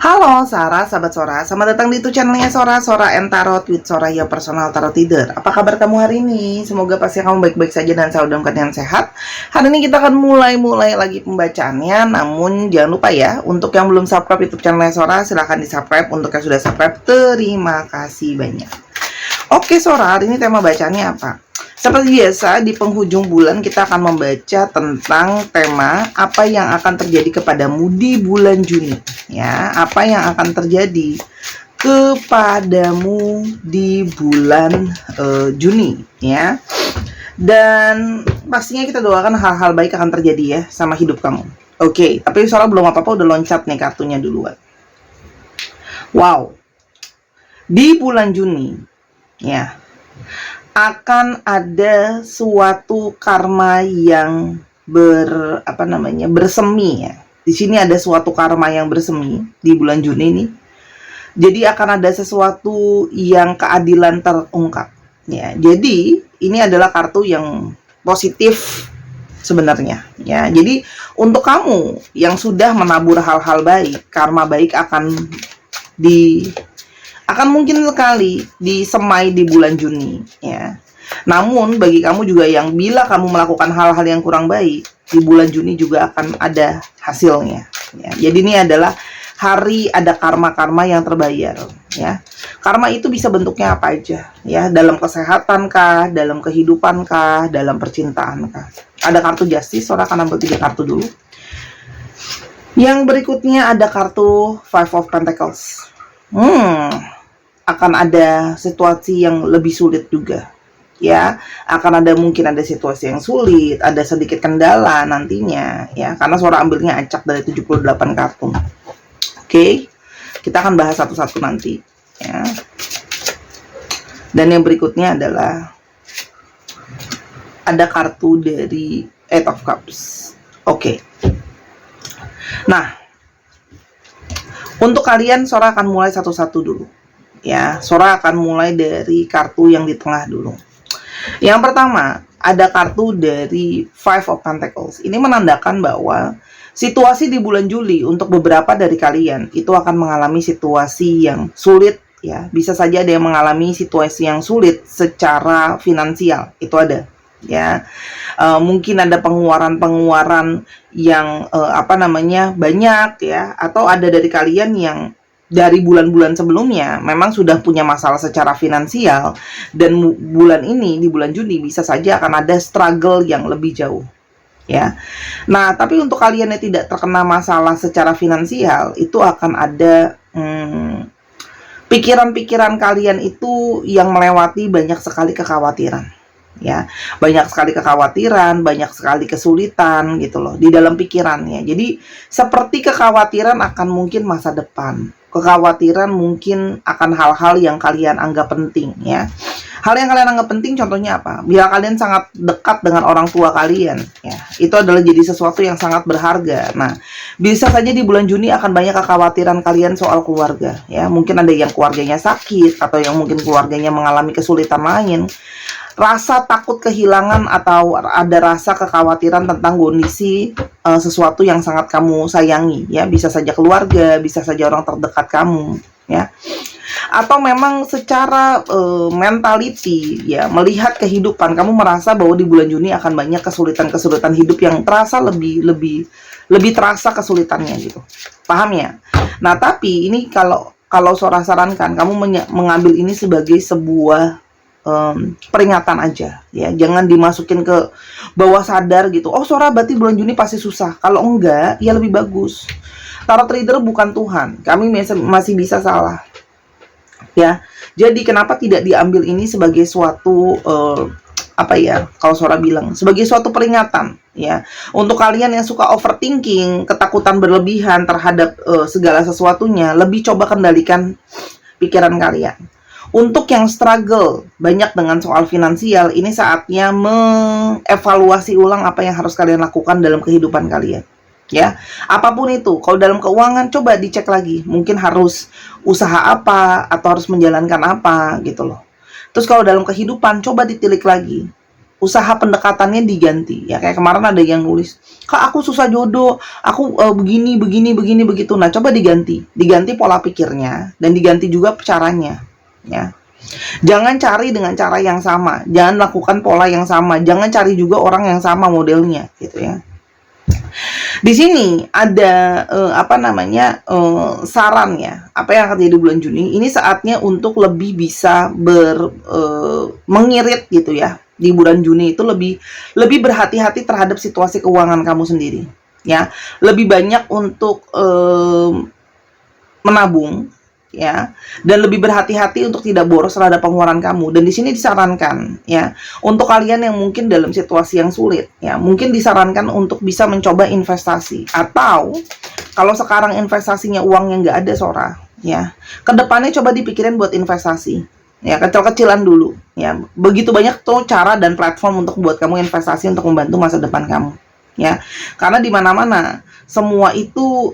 Halo Sarah, sahabat Sora. Selamat datang di YouTube channelnya Sora, Sora and Tarot with Sora, your personal tarot reader. Apa kabar kamu hari ini? Semoga pasti kamu baik-baik saja dan selalu dalam keadaan sehat. Hari ini kita akan mulai lagi pembacaannya. Namun jangan lupa ya, untuk yang belum subscribe YouTube channelnya Sora, silahkan di subscribe. Untuk yang sudah subscribe, terima kasih banyak. Oke Sora, hari ini tema bacaannya apa? Seperti biasa, di penghujung bulan kita akan membaca tentang tema apa yang akan terjadi kepadamu di bulan Juni. Ya, apa yang akan terjadi kepadamu di bulan Juni, ya. Dan pastinya kita doakan hal-hal baik akan terjadi ya sama hidup kamu. Oke, tapi Sora belum apa-apa udah loncat nih kartunya duluan. Wow. Di bulan Juni, ya, akan ada suatu karma yang bersemi ya. Di sini ada suatu karma yang bersemi di bulan Juni ini. Jadi akan ada sesuatu yang keadilan terungkap ya. Jadi ini adalah kartu yang positif sebenarnya ya. Jadi untuk kamu yang sudah menabur hal-hal baik, karma baik akan mungkin sekali disemai di bulan Juni ya. Namun bagi kamu juga yang bila kamu melakukan hal-hal yang kurang baik, di bulan Juni juga akan ada hasilnya ya. Jadi ini adalah hari ada karma-karma yang terbayar ya. Karma itu bisa bentuknya apa aja ya, dalam kesehatan kah, dalam kehidupan kah, dalam percintaan kah. Ada kartu justice, Sora akan ambil 3 kartu dulu. Yang berikutnya ada kartu Five of Pentacles. Akan ada situasi yang lebih sulit juga ya, akan ada mungkin ada situasi yang sulit, ada sedikit kendala nantinya ya, karena Sora ambilnya acak dari 78 kartu. Oke, kita akan bahas satu-satu nanti ya. Dan yang berikutnya adalah ada kartu dari Eight of Cups. Oke. Nah, untuk kalian Sora akan mulai satu-satu dulu ya. Sora akan mulai dari kartu yang di tengah dulu. Yang pertama, ada kartu dari Five of Pentacles. Ini menandakan bahwa situasi di bulan Juli untuk beberapa dari kalian itu akan mengalami situasi yang sulit ya. Bisa saja ada yang mengalami situasi yang sulit secara finansial. Itu ada ya. Mungkin ada pengeluaran yang banyak ya, atau ada dari kalian yang dari bulan-bulan sebelumnya memang sudah punya masalah secara finansial, dan bulan ini di bulan Juni bisa saja akan ada struggle yang lebih jauh ya. Nah, tapi untuk kalian yang tidak terkena masalah secara finansial, itu akan ada pikiran-pikiran kalian itu yang melewati banyak sekali kekhawatiran ya, banyak sekali kekhawatiran, banyak sekali kesulitan gitu loh di dalam pikirannya. Jadi seperti kekhawatiran akan mungkin masa depan, kekhawatiran mungkin akan hal-hal yang kalian anggap penting ya. Hal yang kalian anggap penting contohnya apa? Bila kalian sangat dekat dengan orang tua kalian ya, itu adalah jadi sesuatu yang sangat berharga. Nah, bisa saja di bulan Juni akan banyak kekhawatiran kalian soal keluarga ya. Mungkin ada yang keluarganya sakit, atau yang mungkin keluarganya mengalami kesulitan lain. Rasa takut kehilangan, atau ada rasa kekhawatiran tentang kondisi sesuatu yang sangat kamu sayangi ya. Bisa saja keluarga, bisa saja orang terdekat kamu ya. Atau memang secara mentality ya, melihat kehidupan, kamu merasa bahwa di bulan Juni akan banyak kesulitan-kesulitan hidup yang terasa lebih terasa kesulitannya gitu. Paham ya? Nah, tapi ini kalau Sora sarankan kamu mengambil ini sebagai sebuah peringatan aja ya. Jangan dimasukin ke bawah sadar gitu. Oh, Sora berarti bulan Juni pasti susah. Kalau enggak, ya lebih bagus. Tarot reader bukan Tuhan. Kami masih bisa salah ya. Jadi kenapa tidak diambil ini sebagai suatu kalau Sora bilang sebagai suatu peringatan ya, untuk kalian yang suka overthinking, ketakutan berlebihan terhadap segala sesuatunya. Lebih coba kendalikan pikiran kalian. Untuk yang struggle banyak dengan soal finansial, ini saatnya mengevaluasi ulang apa yang harus kalian lakukan dalam kehidupan kalian ya. Apapun itu, kalau dalam keuangan coba dicek lagi, mungkin harus usaha apa atau harus menjalankan apa gitu loh. Terus kalau dalam kehidupan coba ditilik lagi, usaha pendekatannya diganti ya. Kayak kemarin ada yang nulis, "Kak, aku susah jodoh, aku begini begini begini begitu." Nah, coba diganti pola pikirnya dan diganti juga caranya ya. Jangan cari dengan cara yang sama, jangan lakukan pola yang sama, jangan cari juga orang yang sama modelnya gitu ya. Di sini ada saran ya, apa yang akan terjadi bulan Juni. Ini saatnya untuk lebih bisa mengirit gitu ya. Di bulan Juni itu lebih berhati-hati terhadap situasi keuangan kamu sendiri ya. Lebih banyak untuk menabung ya, dan lebih berhati-hati untuk tidak boros terhadap pengeluaran kamu. Dan di sini disarankan ya, untuk kalian yang mungkin dalam situasi yang sulit ya, mungkin disarankan untuk bisa mencoba investasi, atau kalau sekarang investasinya uang yang nggak ada Sora ya, kedepannya coba dipikirin buat investasi ya, kecil-kecilan dulu ya. Begitu banyak tuh cara dan platform untuk buat kamu investasi untuk membantu masa depan kamu ya, karena di mana-mana semua itu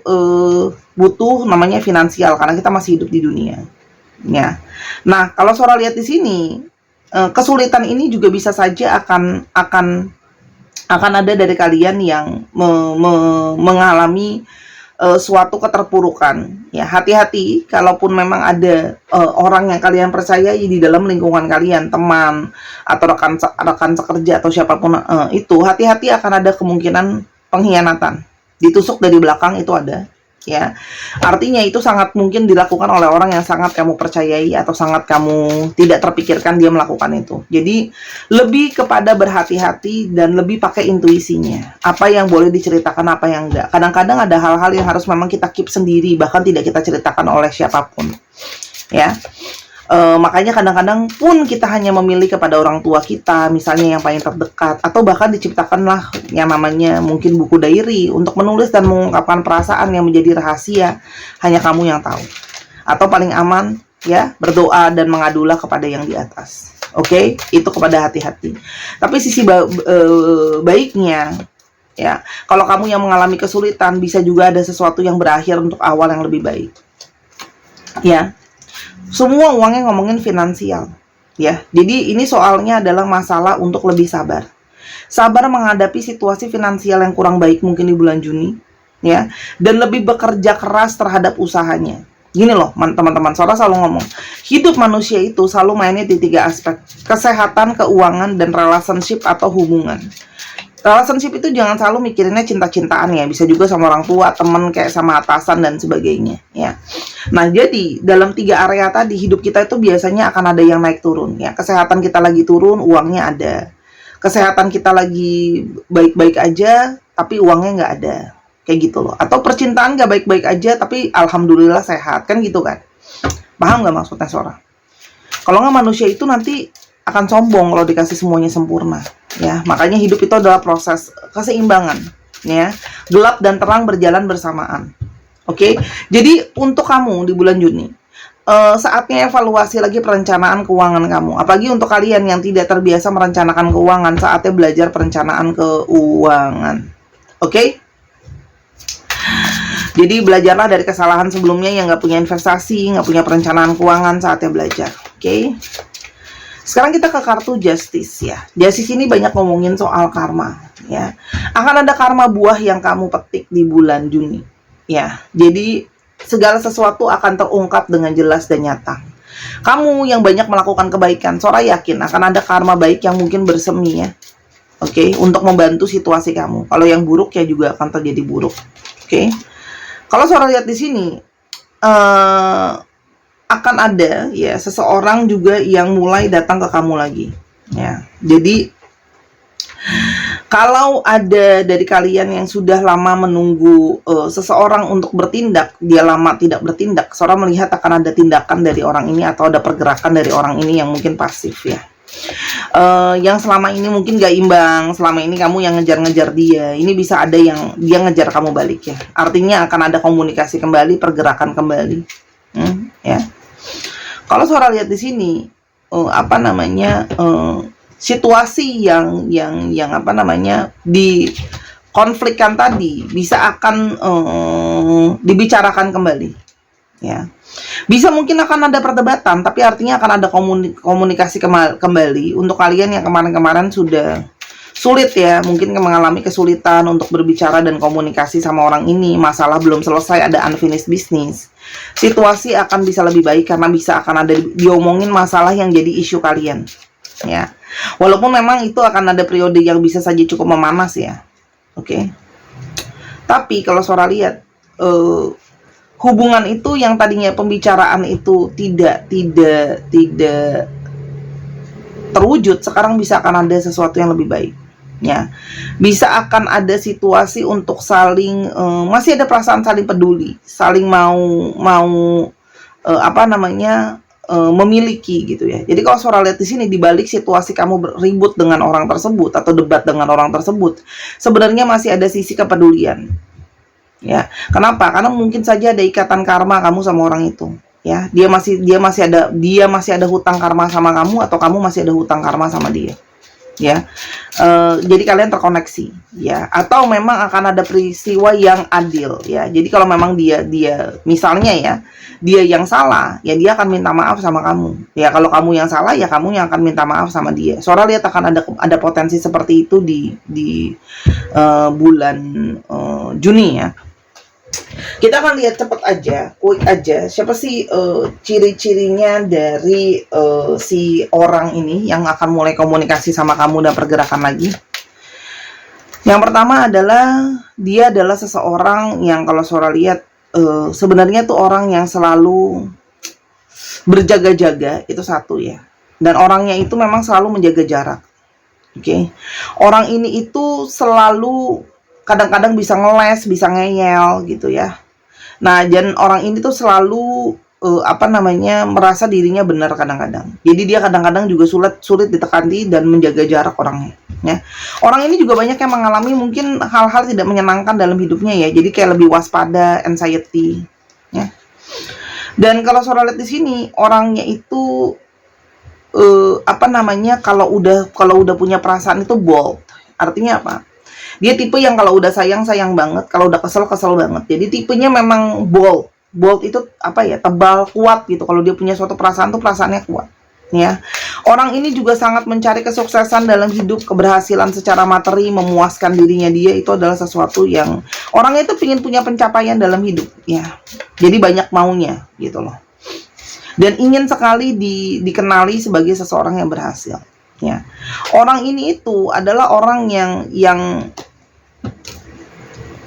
butuh namanya finansial, karena kita masih hidup di dunia ya. Nah, kalau Sora lihat di sini, kesulitan ini juga bisa saja akan ada dari kalian yang mengalami suatu keterpurukan ya. Hati-hati kalaupun memang ada orang yang kalian percayai di dalam lingkungan kalian, teman atau rekan sekerja atau siapapun itu, hati-hati akan ada kemungkinan pengkhianatan, ditusuk dari belakang, itu ada ya. Artinya itu sangat mungkin dilakukan oleh orang yang sangat kamu percayai atau sangat kamu tidak terpikirkan dia melakukan itu. Jadi lebih kepada berhati-hati dan lebih pakai intuisinya, apa yang boleh diceritakan, apa yang enggak. Kadang-kadang ada hal-hal yang harus memang kita keep sendiri, bahkan tidak kita ceritakan oleh siapapun ya. Makanya kadang-kadang pun kita hanya memilih kepada orang tua kita, misalnya yang paling terdekat, atau bahkan diciptakanlah yang namanya mungkin buku diary untuk menulis dan mengungkapkan perasaan yang menjadi rahasia, hanya kamu yang tahu. Atau paling aman ya, berdoa dan mengadulah kepada yang di atas. Oke? Itu kepada hati-hati. Tapi sisi baiknya ya, kalau kamu yang mengalami kesulitan, bisa juga ada sesuatu yang berakhir untuk awal yang lebih baik ya. Semua uangnya ngomongin finansial ya. Jadi ini soalnya adalah masalah untuk lebih sabar menghadapi situasi finansial yang kurang baik mungkin di bulan Juni ya, dan lebih bekerja keras terhadap usahanya. Gini loh teman-teman, Sora selalu ngomong, hidup manusia itu selalu mainnya di 3 aspek: kesehatan, keuangan, dan relationship atau hubungan. Relationship itu jangan selalu mikirinnya cinta-cintaan ya, bisa juga sama orang tua, temen, kayak sama atasan dan sebagainya ya. Nah, jadi dalam 3 area tadi, hidup kita itu biasanya akan ada yang naik turun ya. Kesehatan kita lagi turun, uangnya ada. Kesehatan kita lagi baik-baik aja, tapi uangnya nggak ada, kayak gitu loh. Atau percintaan nggak baik-baik aja, tapi alhamdulillah sehat, kan gitu kan. Paham nggak maksudnya Sora? Kalau nggak, manusia itu nanti akan sombong kalau dikasih semuanya sempurna ya. Makanya hidup itu adalah proses keseimbangan ya, gelap dan terang berjalan bersamaan. Oke? Jadi untuk kamu di bulan Juni, saatnya evaluasi lagi perencanaan keuangan kamu. Apalagi untuk kalian yang tidak terbiasa merencanakan keuangan, saatnya belajar perencanaan keuangan. Oke? Jadi belajarlah dari kesalahan sebelumnya yang nggak punya investasi, nggak punya perencanaan keuangan, saatnya belajar. Oke? Sekarang kita ke kartu Justice ya. Justice ini banyak ngomongin soal karma ya. Akan ada karma buah yang kamu petik di bulan Juni ya. Jadi segala sesuatu akan terungkap dengan jelas dan nyata. Kamu yang banyak melakukan kebaikan, Sora yakin akan ada karma baik yang mungkin bersemi ya. Oke, untuk membantu situasi kamu. Kalau yang buruk ya juga akan terjadi buruk. Oke. Kalau Sora lihat di sini, akan ada ya seseorang juga yang mulai datang ke kamu lagi ya. Jadi kalau ada dari kalian yang sudah lama menunggu seseorang untuk bertindak, dia lama tidak bertindak, Sora melihat akan ada tindakan dari orang ini atau ada pergerakan dari orang ini yang mungkin pasif ya. Yang selama ini mungkin gak imbang, selama ini kamu yang ngejar-ngejar dia, ini bisa ada yang dia ngejar kamu balik ya. Artinya akan ada komunikasi kembali, pergerakan kembali ya. Kalau Sora lihat di sini, situasi yang dikonflikkan tadi bisa akan dibicarakan kembali ya. Bisa mungkin akan ada perdebatan, tapi artinya akan ada komunikasi kembali untuk kalian yang kemarin-kemarin sudah sulit ya, mungkin mengalami kesulitan untuk berbicara dan komunikasi sama orang ini, masalah belum selesai, ada unfinished business. Situasi akan bisa lebih baik karena bisa akan ada diomongin masalah yang jadi isu kalian, ya. Walaupun memang itu akan ada periode yang bisa saja cukup memanas ya, oke. Tapi kalau Sora lihat hubungan itu yang tadinya pembicaraan itu tidak terwujud, sekarang bisa akan ada sesuatu yang lebih baik, ya. Bisa akan ada situasi untuk saling masih ada perasaan saling peduli, saling mau memiliki gitu ya. Jadi kalau Sora lihat di sini, di balik situasi kamu ribut dengan orang tersebut atau debat dengan orang tersebut, sebenarnya masih ada sisi kepedulian. Ya, kenapa? Karena mungkin saja ada ikatan karma kamu sama orang itu. Ya, dia masih ada hutang karma sama kamu, atau kamu masih ada hutang karma sama dia. Ya, jadi kalian terkoneksi. Ya, atau memang akan ada peristiwa yang adil. Ya, jadi kalau memang dia misalnya ya, dia yang salah, ya dia akan minta maaf sama kamu. Ya, kalau kamu yang salah, ya kamu yang akan minta maaf sama dia. Sora lihat akan ada potensi seperti itu di bulan Juni ya. Kita akan lihat cepat aja, quick aja, siapa sih ciri-cirinya dari si orang ini yang akan mulai komunikasi sama kamu dan pergerakan lagi. Yang pertama adalah dia adalah seseorang yang kalau Sora lihat sebenarnya tuh orang yang selalu berjaga-jaga, itu satu ya. Dan orangnya itu memang selalu menjaga jarak. Oke. Orang ini itu selalu kadang-kadang bisa ngeles, bisa ngeyel gitu ya. Nah, dan orang ini tuh selalu merasa dirinya benar kadang-kadang. Jadi dia kadang-kadang juga sulit ditekani dan menjaga jarak orangnya. Ya. Orang ini juga banyak yang mengalami mungkin hal-hal tidak menyenangkan dalam hidupnya ya. Jadi kayak lebih waspada, anxiety. Ya. Dan kalau Sora lihat di sini, orangnya itu kalau udah punya perasaan itu bold. Artinya apa? Dia tipe yang kalau udah sayang banget, kalau udah kesel banget. Jadi tipenya memang bold. Bold itu tebal, kuat gitu. Kalau dia punya suatu perasaan tuh perasaannya kuat. Ya. Orang ini juga sangat mencari kesuksesan dalam hidup, keberhasilan secara materi, memuaskan dirinya dia itu adalah sesuatu yang orangnya itu ingin punya pencapaian dalam hidup, ya. Jadi banyak maunya gitu loh. Dan ingin sekali dikenali sebagai seseorang yang berhasil. Ya. Orang ini itu adalah orang yang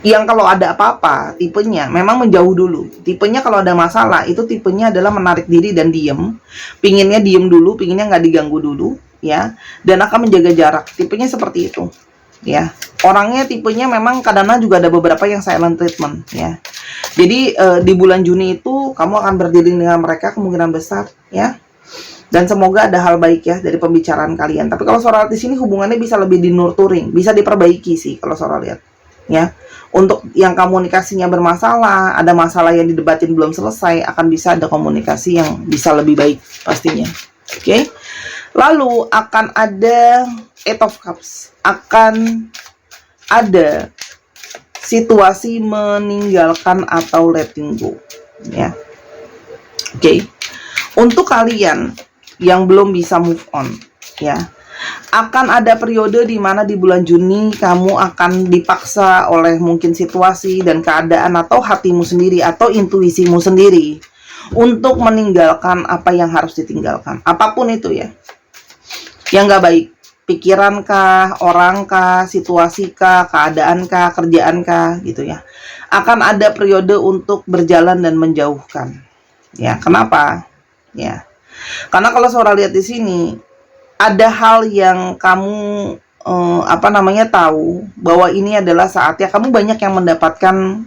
kalau ada apa-apa, tipenya memang menjauh dulu. Tipenya kalau ada masalah, itu tipenya adalah menarik diri dan diem. Pinginnya diem dulu, pinginnya nggak diganggu dulu, ya. Dan akan menjaga jarak. Tipenya seperti itu, ya. Orangnya tipenya memang kadang-kadang juga ada beberapa yang silent treatment, ya. Jadi di bulan Juni itu kamu akan berdiri dengan mereka kemungkinan besar, ya. Dan semoga ada hal baik ya dari pembicaraan kalian. Tapi kalau Sora lihat di sini hubungannya bisa lebih dinurturing, bisa diperbaiki sih kalau Sora lihat, ya. Untuk yang komunikasinya bermasalah, ada masalah yang didebatin belum selesai, akan bisa ada komunikasi yang bisa lebih baik pastinya. Oke. Lalu akan ada Eight of Cups, akan ada situasi meninggalkan atau letting go, ya. Oke. Untuk kalian yang belum bisa move on, ya, akan ada periode di mana di bulan Juni kamu akan dipaksa oleh mungkin situasi dan keadaan atau hatimu sendiri atau intuisimu sendiri untuk meninggalkan apa yang harus ditinggalkan, apapun itu ya, yang nggak baik, pikirankah, orangkah, situasikah, keadaankah, kerjaankah, gitu ya. Akan ada periode untuk berjalan dan menjauhkan, ya. Kenapa? Ya, karena kalau Sora lihat di sini ada hal yang kamu tahu bahwa ini adalah saatnya kamu banyak yang mendapatkan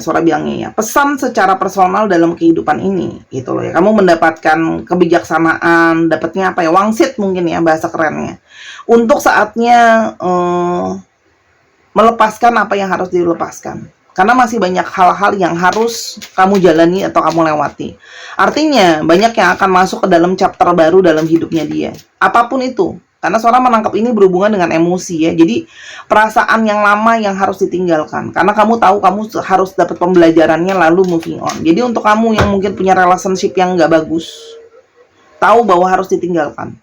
Sora bilangnya ya, pesan secara personal dalam kehidupan ini gitu loh ya. Kamu mendapatkan kebijaksanaan, dapatnya wangsit mungkin ya bahasa kerennya. Untuk saatnya melepaskan apa yang harus dilepaskan. Karena masih banyak hal-hal yang harus kamu jalani atau kamu lewati. Artinya, banyak yang akan masuk ke dalam chapter baru dalam hidupnya dia. Apapun itu. Karena Sora menangkap ini berhubungan dengan emosi ya. Jadi perasaan yang lama yang harus ditinggalkan. Karena kamu tahu kamu harus dapat pembelajarannya lalu moving on. Jadi untuk kamu yang mungkin punya relationship yang nggak bagus, tahu bahwa harus ditinggalkan.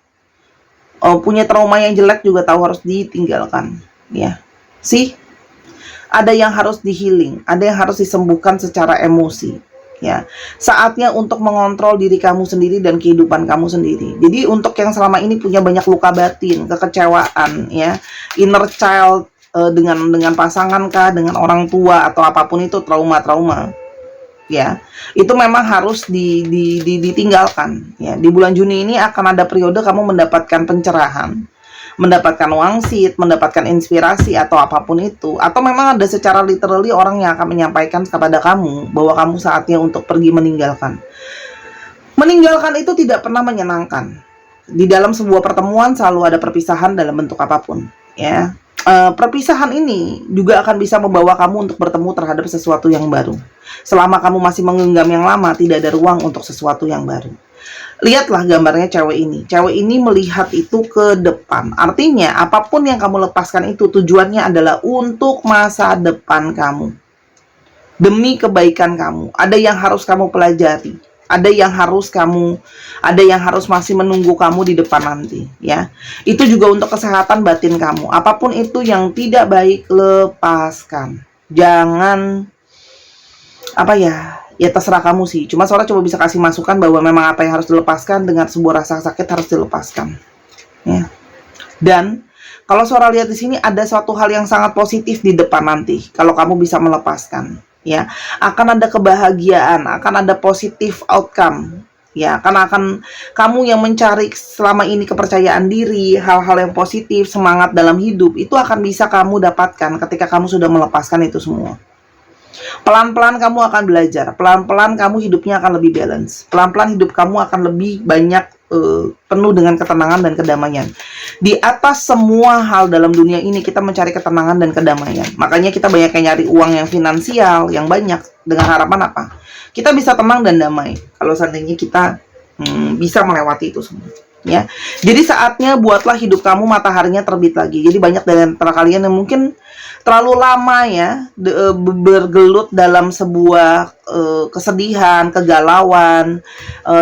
Punya trauma yang jelek juga tahu harus ditinggalkan. Ya, sih ada yang harus di healing, ada yang harus disembuhkan secara emosi. Ya, saatnya untuk mengontrol diri kamu sendiri dan kehidupan kamu sendiri. Jadi untuk yang selama ini punya banyak luka batin, kekecewaan, ya, inner child, dengan pasangan kah, dengan orang tua atau apapun itu, trauma-trauma, ya, itu memang harus ditinggalkan. Ya, di bulan Juni ini akan ada periode kamu mendapatkan pencerahan, mendapatkan wangsit, mendapatkan inspirasi atau apapun itu, atau memang ada secara literally orang yang akan menyampaikan kepada kamu bahwa kamu saatnya untuk pergi meninggalkan. Meninggalkan itu tidak pernah menyenangkan. Di dalam sebuah pertemuan selalu ada perpisahan dalam bentuk apapun, ya. Perpisahan ini juga akan bisa membawa kamu untuk bertemu terhadap sesuatu yang baru. Selama kamu masih menggenggam yang lama, tidak ada ruang untuk sesuatu yang baru. Lihatlah gambarnya cewek ini. Cewek ini melihat itu ke depan. Artinya apapun yang kamu lepaskan itu tujuannya adalah untuk masa depan kamu. Demi kebaikan kamu. Ada yang harus kamu pelajari. Ada yang harus masih menunggu kamu di depan nanti, ya. Itu juga untuk kesehatan batin kamu. Apapun itu yang tidak baik, lepaskan. Jangan ya terserah kamu sih. Cuma Sora coba bisa kasih masukan bahwa memang apa yang harus dilepaskan dengan sebuah rasa sakit harus dilepaskan. Ya. Dan kalau Sora lihat di sini ada suatu hal yang sangat positif di depan nanti. Kalau kamu bisa melepaskan, ya, akan ada kebahagiaan, akan ada positif outcome. Ya, karena akan kamu yang mencari selama ini kepercayaan diri, hal-hal yang positif, semangat dalam hidup, itu akan bisa kamu dapatkan ketika kamu sudah melepaskan itu semua. Pelan-pelan kamu akan belajar, pelan-pelan kamu hidupnya akan lebih balance, pelan-pelan hidup kamu akan lebih banyak penuh dengan ketenangan dan kedamaian. Di atas semua hal dalam dunia ini kita mencari ketenangan dan kedamaian. Makanya kita banyak yang nyari uang yang finansial yang banyak dengan harapan apa? Kita bisa tenang dan damai kalau seandainya kita bisa melewati itu semua. Ya, jadi saatnya buatlah hidup kamu mataharinya terbit lagi. Jadi banyak dari antara kalian yang mungkin terlalu lama ya bergelut dalam sebuah kesedihan, kegalauan,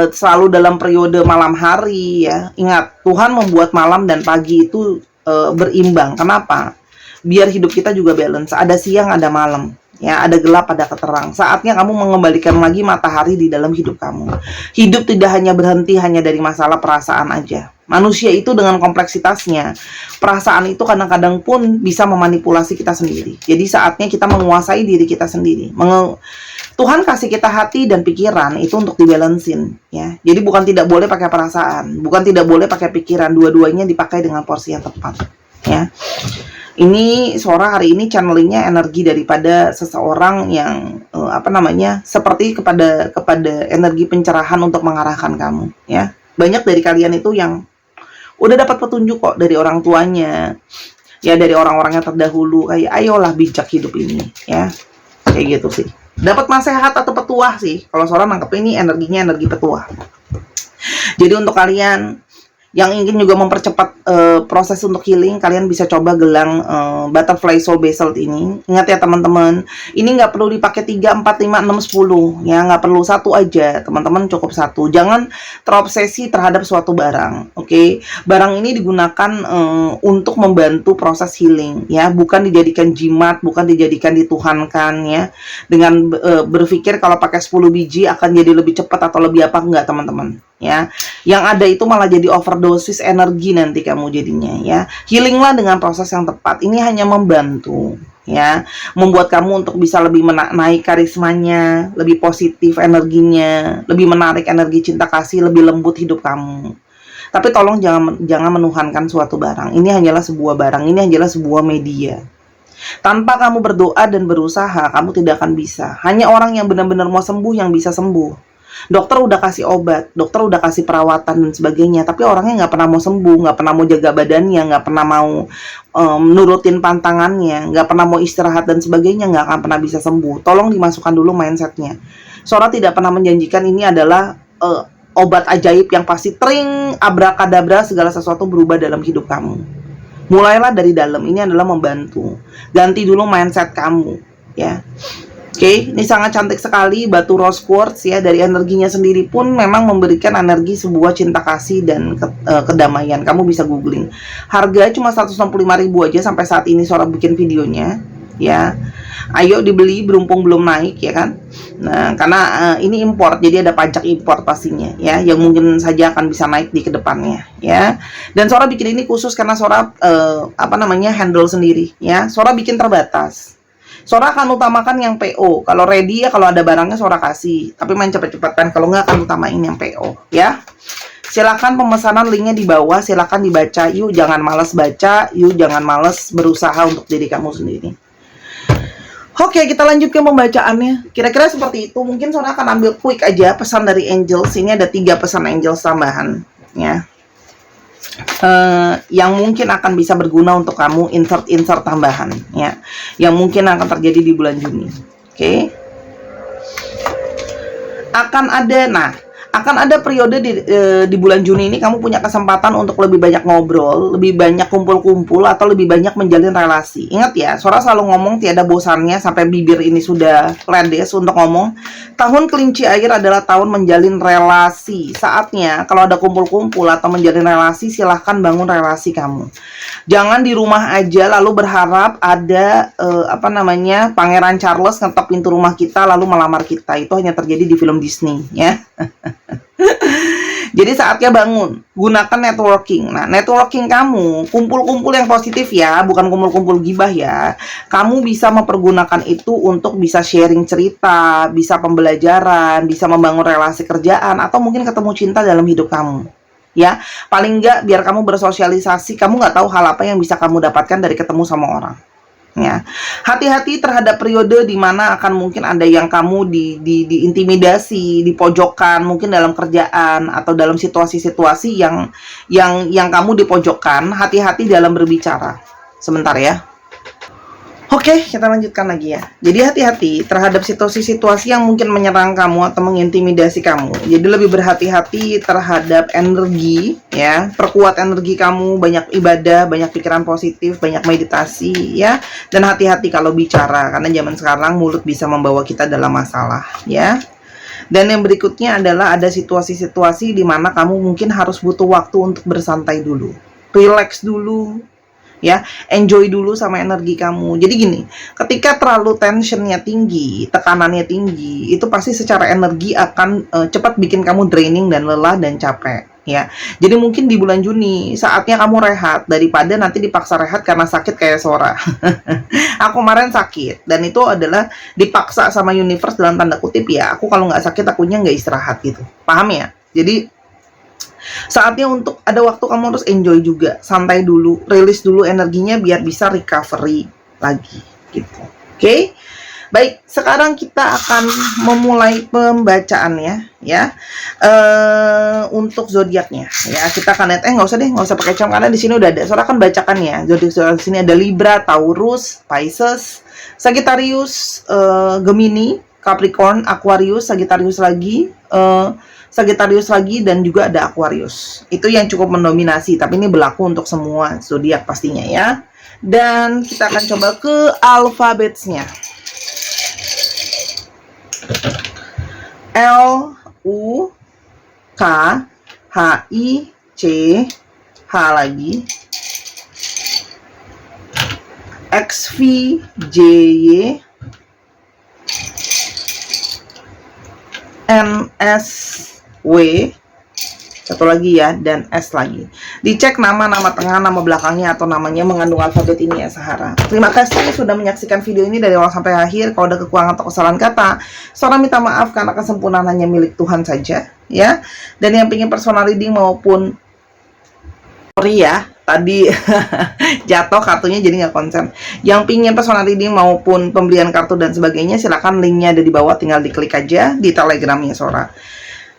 selalu dalam periode malam hari ya. Ingat, Tuhan membuat malam dan pagi itu berimbang. Kenapa? Biar hidup kita juga balance. Ada siang, ada malam. Ya, ada gelap, ada keterang. Saatnya kamu mengembalikan lagi matahari di dalam hidup kamu. Hidup tidak hanya berhenti hanya dari masalah perasaan aja. Manusia itu dengan kompleksitasnya, perasaan itu kadang-kadang pun bisa memanipulasi kita sendiri. Jadi saatnya kita menguasai diri kita sendiri. Tuhan kasih kita hati dan pikiran itu untuk dibalansin, ya. Jadi bukan tidak boleh pakai perasaan, bukan tidak boleh pakai pikiran, dua-duanya dipakai dengan porsi yang tepat, ya. Ini Sora hari ini channelingnya energi daripada seseorang yang seperti kepada energi pencerahan untuk mengarahkan kamu, ya. Banyak dari kalian itu yang udah dapat petunjuk kok dari orang tuanya, ya, dari orang-orang yang terdahulu, kayak ayolah bijak hidup ini, ya, kayak gitu sih. Dapat nasihat atau petuah sih. Kalau Sora nangkep ini energinya energi petuah. Jadi untuk kalian yang ingin juga mempercepat proses untuk healing, kalian bisa coba gelang Butterfly Soul Basalt ini. Ingat ya teman-teman, ini nggak perlu dipakai 3, 4, 5, 6, 10 ya, nggak perlu satu aja, teman-teman, cukup satu. Jangan terobsesi terhadap suatu barang, oke? Barang ini digunakan untuk membantu proses healing ya, bukan dijadikan jimat, bukan dijadikan dituhankan ya, dengan berpikir kalau pakai 10 biji akan jadi lebih cepat atau lebih apa, enggak teman-teman ya. Yang ada itu malah jadi overdosis energi nanti kamu jadinya ya. Healinglah dengan proses yang tepat. Ini hanya membantu ya, membuat kamu untuk bisa lebih naik karismanya, lebih positif energinya, lebih menarik energi cinta kasih, lebih lembut hidup kamu. Tapi tolong jangan menuhankan suatu barang. Ini hanyalah sebuah barang, ini hanyalah sebuah media. Tanpa kamu berdoa dan berusaha, kamu tidak akan bisa. Hanya orang yang benar-benar mau sembuh yang bisa sembuh. Dokter udah kasih obat, dokter udah kasih perawatan dan sebagainya, tapi orangnya nggak pernah mau sembuh, nggak pernah mau jaga badannya, nggak pernah mau nurutin pantangannya, nggak pernah mau istirahat dan sebagainya, nggak akan pernah bisa sembuh. Tolong dimasukkan dulu mindsetnya. Sora tidak pernah menjanjikan ini adalah obat ajaib yang pasti tring, abrakadabra, segala sesuatu berubah dalam hidup kamu. Mulailah dari dalam, ini adalah membantu. Ganti dulu mindset kamu, ya. Oke, ini sangat cantik sekali batu rose quartz ya. Dari energinya sendiri pun memang memberikan energi sebuah cinta kasih dan kedamaian. Kamu bisa googling. Harga cuma 165.000 aja sampai saat ini Sora bikin videonya, ya. Ayo dibeli, berhubung belum naik ya kan. Nah, karena ini import, jadi ada pajak import pastinya ya, yang mungkin saja akan bisa naik di kedepannya ya. Dan Sora bikin ini khusus karena Sora handle sendiri ya. Sora bikin terbatas. Sora akan utamakan yang PO. Kalau ready ya, kalau ada barangnya Sora kasih. Tapi main cepet-cepetan, kalau nggak akan utamain yang PO ya. Silakan pemesanan linknya di bawah, silakan dibaca. Yuk jangan males baca, yuk jangan males berusaha untuk diri kamu sendiri. Oke, kita lanjut ke pembacaannya. Kira-kira seperti itu. Mungkin Sora akan ambil quick aja pesan dari Angels. Ini ada 3 pesan Angels tambahan ya. Yang mungkin akan bisa berguna untuk kamu, insert tambahan ya, yang mungkin akan terjadi di bulan Juni. Oke. Akan ada periode di bulan Juni ini kamu punya kesempatan untuk lebih banyak ngobrol, lebih banyak kumpul-kumpul, atau lebih banyak menjalin relasi. Ingat ya, Sora selalu ngomong tiada bosannya sampai bibir ini sudah ledes untuk ngomong. Tahun kelinci air adalah tahun menjalin relasi. Saatnya kalau ada kumpul-kumpul atau menjalin relasi, silahkan bangun relasi kamu. Jangan di rumah aja lalu berharap ada Pangeran Charles ngetok pintu rumah kita lalu melamar kita. Itu hanya terjadi di film Disney ya. Jadi saatnya bangun, gunakan networking. Nah, networking kamu, kumpul-kumpul yang positif ya, bukan kumpul-kumpul gibah ya. Kamu bisa mempergunakan itu untuk bisa sharing cerita, bisa pembelajaran, bisa membangun relasi kerjaan, atau mungkin ketemu cinta dalam hidup kamu. Ya, paling enggak biar kamu bersosialisasi, kamu nggak tahu hal apa yang bisa kamu dapatkan dari ketemu sama orang. Ya, hati-hati terhadap periode di mana akan mungkin ada yang kamu diintimidasi, dipojokkan, mungkin dalam kerjaan atau dalam situasi-situasi yang kamu dipojokkan. Hati-hati dalam berbicara. Sebentar ya. Oke, kita lanjutkan lagi ya. Jadi hati-hati terhadap situasi-situasi yang mungkin menyerang kamu atau mengintimidasi kamu. Jadi lebih berhati-hati terhadap energi ya. Perkuat energi kamu, banyak ibadah, banyak pikiran positif, banyak meditasi ya. Dan hati-hati kalau bicara, karena zaman sekarang mulut bisa membawa kita dalam masalah ya. Dan yang berikutnya adalah ada situasi-situasi di mana kamu mungkin harus butuh waktu untuk bersantai dulu. Relax dulu. Ya, enjoy dulu sama energi kamu. Jadi gini, ketika terlalu tensionnya tinggi, tekanannya tinggi, itu pasti secara energi akan cepat bikin kamu draining dan lelah dan capek. Ya, jadi mungkin di bulan Juni saatnya kamu rehat daripada nanti dipaksa rehat karena sakit kayak Sora. Aku kemarin sakit dan itu adalah dipaksa sama universe dalam tanda kutip ya. Aku kalau nggak sakit akunya nggak istirahat gitu. Paham ya? Jadi saatnya untuk ada waktu kamu harus enjoy juga, santai dulu, rilis dulu energinya biar bisa recovery lagi gitu. Oke? Baik, sekarang kita akan memulai pembacaannya ya. Untuk zodiaknya ya, kita akan lihat nggak usah pakai cam karena di sini udah ada. Soalnya kan bacakan ya. Zodiak di sini ada Libra, Taurus, Pisces, Sagittarius, Gemini, Capricorn, Aquarius, Sagittarius lagi dan juga ada Aquarius. Itu yang cukup mendominasi, tapi ini berlaku untuk semua zodiak pastinya ya. Dan kita akan coba ke alfabetnya. L U K H I C H lagi, X V J Y, N S W, satu lagi ya, dan S lagi. Dicek nama tengah, nama belakangnya atau namanya mengandung alfabet ini ya Sahara. Terima kasih sudah menyaksikan video ini dari awal sampai akhir. Kalau ada kekurangan atau kesalahan kata, Sora minta maaf karena kesempurnaan hanya milik Tuhan saja ya. Dan yang ingin personal reading maupun sorry ya, tadi jatuh kartunya jadi nggak konsen. Yang pingin personal reading maupun pembelian kartu dan sebagainya, silakan linknya ada di bawah, tinggal diklik aja di telegramnya Sora.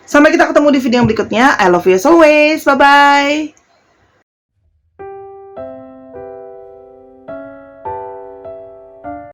Sampai kita ketemu di video yang berikutnya. I love you as always. Bye-bye.